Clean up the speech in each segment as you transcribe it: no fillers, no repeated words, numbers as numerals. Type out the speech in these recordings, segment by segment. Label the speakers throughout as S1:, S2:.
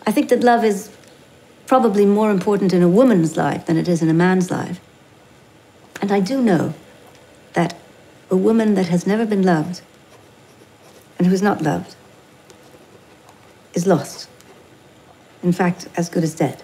S1: I think that love is probably more important in a woman's life than it is in a man's life. And I do know that a woman that has never been loved and who is not loved is lost. In fact, as good as dead.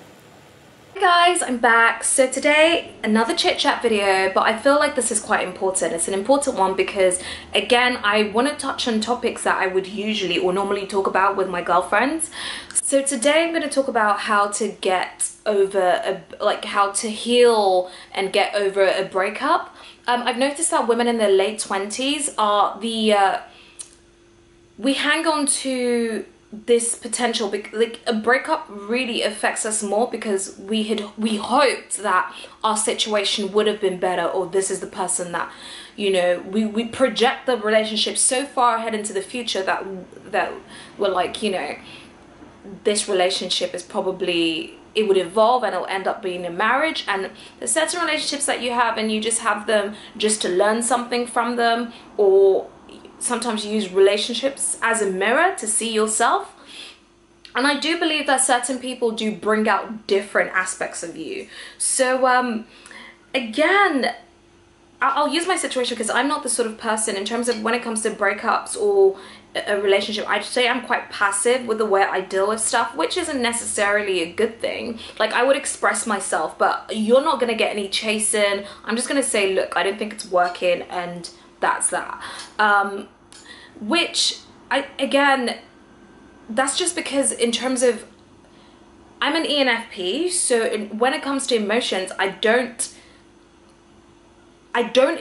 S2: Hey guys, I'm back. So today, another chit chat video, but I feel like this is quite important. It's an important one because, again, I want to touch on topics that I would usually or normally talk about with my girlfriends. So today I'm going to talk about how to get over, how to heal and get over a breakup. I've noticed that women in their late 20s are we hang on to this potential, like a breakup really affects us more because we hoped that our situation would have been better, or this is the person that, you know, we project the relationship so far ahead into the future that we're like, you know, this relationship is probably, it would evolve and it'll end up being a marriage. And there's certain relationships that you have and you just have them just to learn something from them, or sometimes you use relationships as a mirror to see yourself. And I do believe that certain people do bring out different aspects of you. So again, I'll use my situation because I'm not the sort of person, in terms of when it comes to breakups or a relationship, I'd say I'm quite passive with the way I deal with stuff, which isn't necessarily a good thing. Like, I would express myself, but you're not gonna get any chasing. I'm just gonna say, look, I don't think it's working, and that's that. Which again, that's just because in terms of, I'm an ENFP, so when it comes to emotions, I don't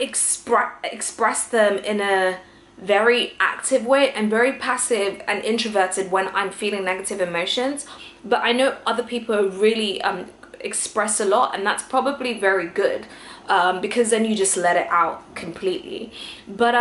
S2: express them in a very active way. I'm very passive and introverted when I'm feeling negative emotions, but I know other people really express a lot, and that's probably very good, because then you just let it out completely. But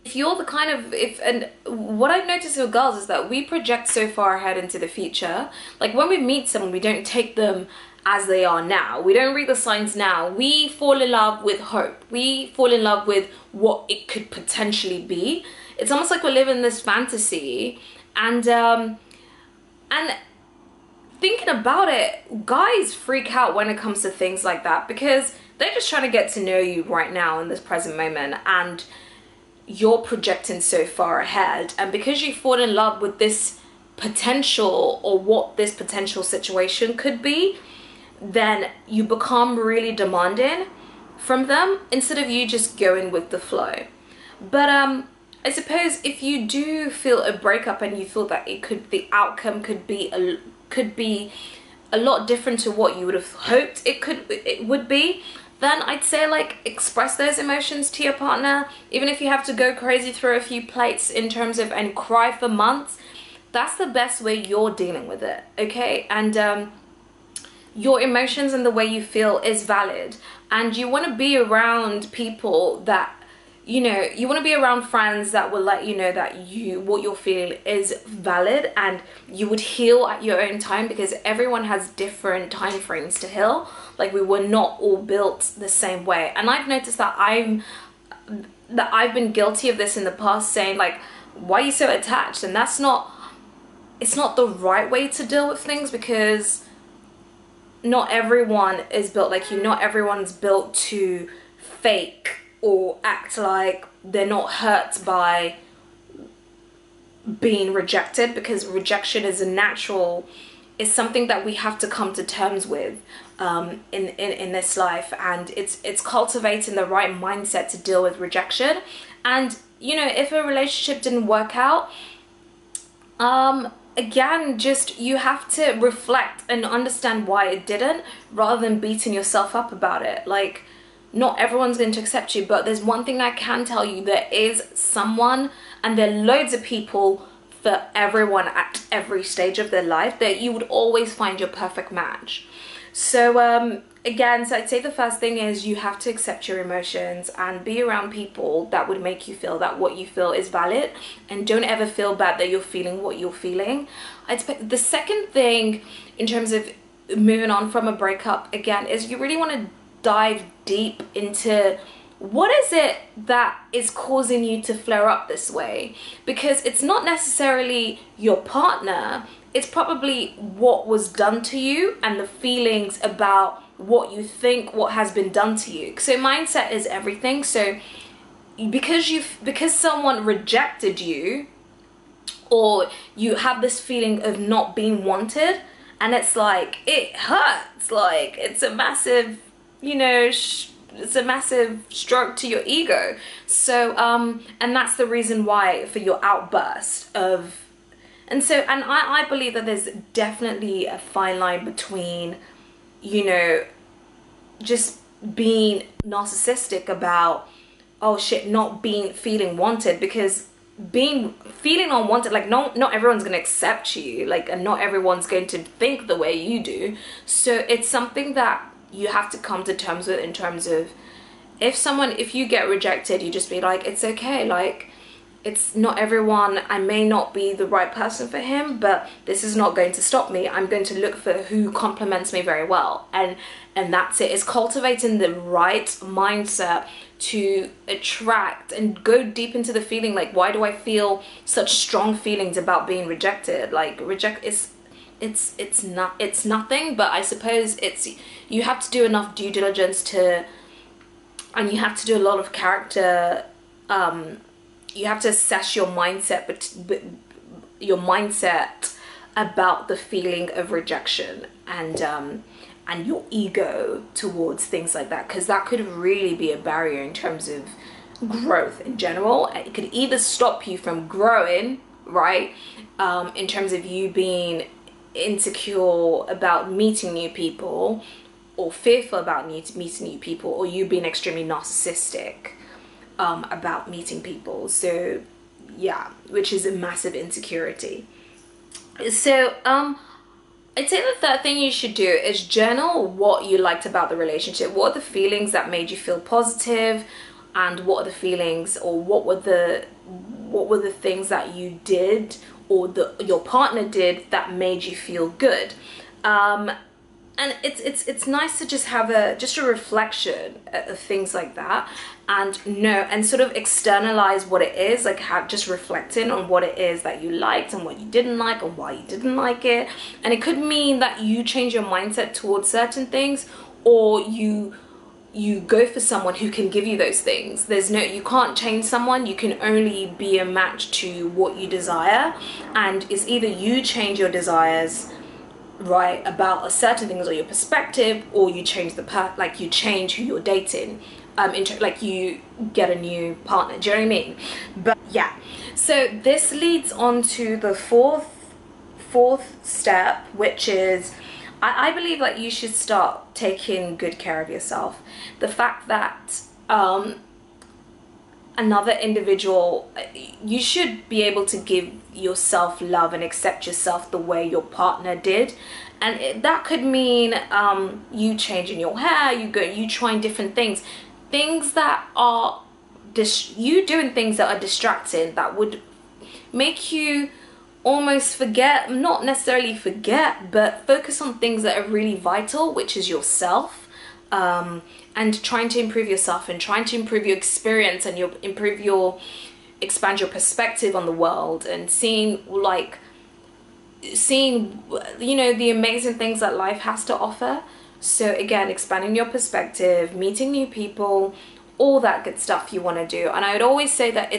S2: if you're the kind of, and what I've noticed with girls is that we project so far ahead into the future. Like, when we meet someone, we don't take them as they are now. We don't read the signs now. We fall in love with hope. We fall in love with what it could potentially be. It's almost like we're living this fantasy, and thinking about it, guys freak out when it comes to things like that because they're just trying to get to know you right now in this present moment, and you're projecting so far ahead. And because you fall in love with this potential, or what this potential situation could be, then you become really demanding from them instead of you just going with the flow. But I suppose if you do feel a breakup and you feel that the outcome could be a lot different to what you would have hoped it would be, then I'd say, like, express those emotions to your partner. Even if you have to go crazy through a few plates in terms of, and cry for months, that's the best way you're dealing with it, okay? And your emotions and the way you feel is valid, and you want to be around people that, you know, you want to be around friends that will let you know that what you're feeling is valid, and you would heal at your own time, because everyone has different time frames to heal. Like, we were not all built the same way. And I've noticed that I've been guilty of this in the past, saying, like, why are you so attached? And it's not the right way to deal with things, because not everyone is built like you. Not everyone's built to fake or act like they're not hurt by being rejected, because rejection is is something that we have to come to terms with in this life, and it's cultivating the right mindset to deal with rejection. And, you know, if a relationship didn't work out, again, just, you have to reflect and understand why it didn't, rather than beating yourself up about it. Like, not everyone's going to accept you, but there's one thing I can tell you: there is someone, and there are loads of people for everyone at every stage of their life, that you would always find your perfect match. So again, so I'd say the first thing is you have to accept your emotions and be around people that would make you feel that what you feel is valid, and don't ever feel bad that you're feeling what you're feeling. The second thing, in terms of moving on from a breakup, again, is you really want to dive deep into what is it that is causing you to flare up this way, because it's not necessarily your partner, it's probably what was done to you and the feelings about what you think, what has been done to you. So mindset is everything. So because someone rejected you, or you have this feeling of not being wanted, and it's like, it hurts, like it's a massive, you know, it's a massive stroke to your ego. So and that's the reason why for your outburst of, and I believe that there's definitely a fine line between, you know, just being narcissistic about, oh shit, not feeling wanted, because feeling unwanted, like not everyone's gonna accept you, like, and not everyone's going to think the way you do. So it's something that you have to come to terms with, in terms of, if you get rejected, you just be like, it's okay, like, it's not everyone, I may not be the right person for him, but this is not going to stop me. I'm going to look for who compliments me very well, and that's it. It's cultivating the right mindset to attract and go deep into the feeling, like, why do I feel such strong feelings about being rejected? Like, it's nothing, but I suppose you have to do enough due diligence and you have to do a lot of character, you have to assess your mindset, but your mindset about the feeling of rejection, and your ego towards things like that, because that could really be a barrier in terms of growth in general. It could either stop you from growing, right, in terms of you being insecure about meeting new people, or fearful about meeting new people, or you being extremely narcissistic about meeting people. So yeah, which is a massive insecurity. So I'd say the third thing you should do is journal what you liked about the relationship. What are the feelings that made you feel positive, and what are the feelings, or what were the things that you did, or your partner did, that made you feel good. And it's nice to just have a reflection of things like that, and sort of externalize what it is, like just reflecting on what it is that you liked and what you didn't like, and why you didn't like it. And it could mean that you change your mindset towards certain things, or you go for someone who can give you those things. You can't change someone, you can only be a match to what you desire, and it's either you change your desires, right, about a certain things, or your perspective, or you change you change who you're dating, like you get a new partner. Do you know what I mean? But yeah, so this leads on to the fourth step, which is, I believe that you should start taking good care of yourself. The fact that another individual, you should be able to give yourself love and accept yourself the way your partner did. And that could mean you changing your hair, you trying different things that are you doing things that are distracting, that would make you almost forget, not necessarily forget, but focus on things that are really vital, which is yourself, and trying to improve yourself, and trying to improve your experience, and expand your perspective on the world, and seeing, you know, the amazing things that life has to offer. So again, expanding your perspective, meeting new people, all that good stuff you want to do. And I would always say that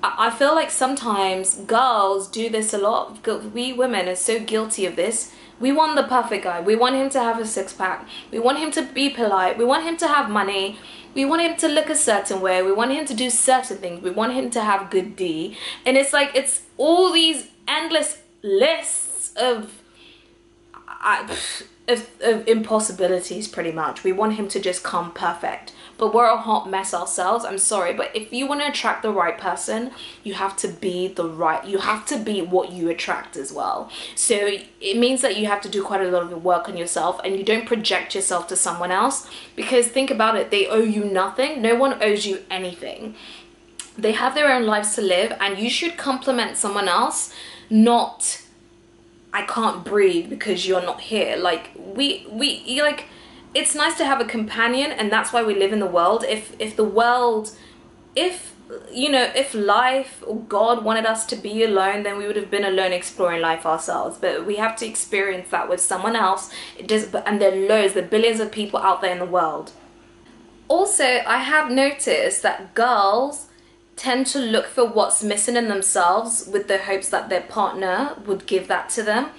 S2: I feel like sometimes girls do this a lot. We women are so guilty of this. We want the perfect guy. We want him to have a six-pack. We want him to be polite. We want him to have money. We want him to look a certain way. We want him to do certain things. We want him to have good D. And it's like, it's all these endless lists of impossibilities, pretty much. We want him to just come perfect, but we're a hot mess ourselves. I'm sorry, but if you want to attract the right person, you have to be what you attract as well. So it means that you have to do quite a lot of work on yourself, and you don't project yourself to someone else, because think about it, they owe you nothing. No one owes you anything. They have their own lives to live, and you should compliment someone else, not I can't breathe because you're not here. Like it's nice to have a companion, and that's why we live in the world. If you know, if life or God wanted us to be alone, then we would have been alone exploring life ourselves. But we have to experience that with someone else. It does, and there are loads, there are billions of people out there in the world. Also, I have noticed that girls tend to look for what's missing in themselves with the hopes that their partner would give that to them.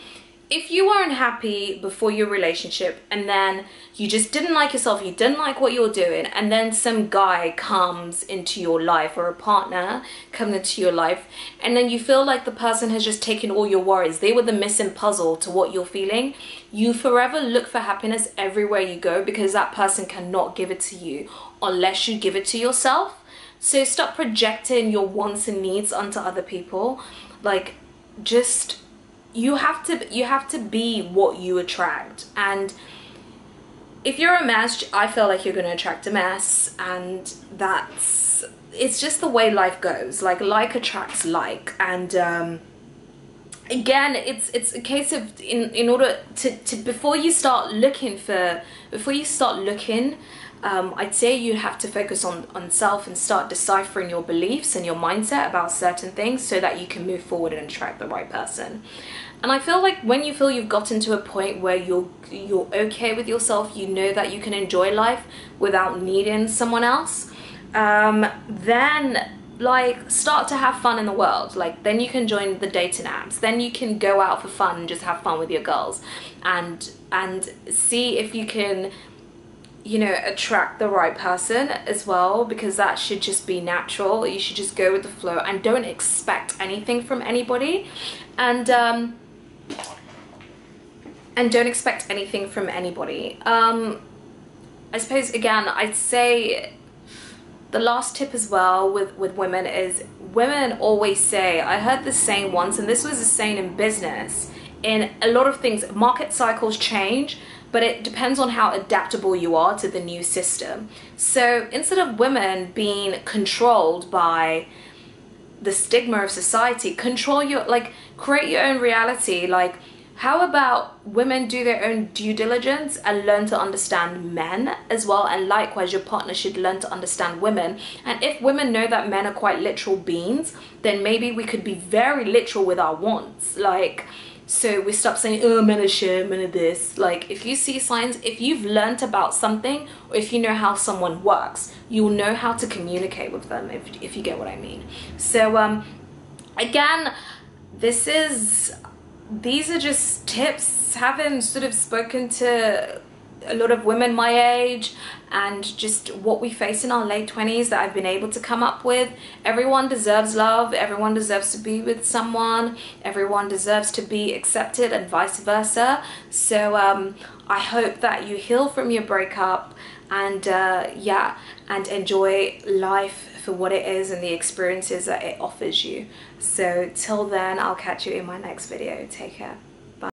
S2: If you were unhappy before your relationship and then you just didn't like yourself, you didn't like what you're doing, and then some guy comes into your life or a partner comes into your life, and then you feel like the person has just taken all your worries, they were the missing puzzle to what you're feeling, you forever look for happiness everywhere you go because that person cannot give it to you unless you give it to yourself. So stop projecting your wants and needs onto other people. Like, just, you have to be what you attract. And if you're a mess, I feel like you're going to attract a mess, and it's just the way life goes. Like attracts like. And again, it's a case of in order to before you start looking, I'd say you have to focus on self and start deciphering your beliefs and your mindset about certain things so that you can move forward and attract the right person. And I feel like when you feel you've gotten to a point where you're okay with yourself, you know that you can enjoy life without needing someone else, then like start to have fun in the world. Like, then you can join the dating apps, then you can go out for fun and just have fun with your girls and see if you can, you know, attract the right person as well, because that should just be natural. You should just go with the flow and don't expect anything from anybody, and don't expect anything from anybody. I suppose, again, I'd say the last tip as well with women is, women always say, I heard this saying once, and this was a saying in business, in a lot of things, market cycles change, but it depends on how adaptable you are to the new system. So instead of women being controlled by the stigma of society, create your own reality. Like, how about women do their own due diligence and learn to understand men as well, and likewise your partner should learn to understand women. And if women know that men are quite literal beings, then maybe we could be very literal with our wants. Like, so we stop saying, oh, men are shit, men are this. Like, if you see signs, if you've learnt about something, or if you know how someone works, you'll know how to communicate with them, if you get what I mean. So again, these are just tips, having sort of spoken to a lot of women my age and just what we face in our late 20s that I've been able to come up with. Everyone deserves love, everyone deserves to be with someone, everyone deserves to be accepted, and vice versa. So I hope that you heal from your breakup, and yeah, and enjoy life for what it is and the experiences that it offers you. So till then, I'll catch you in my next video. Take care.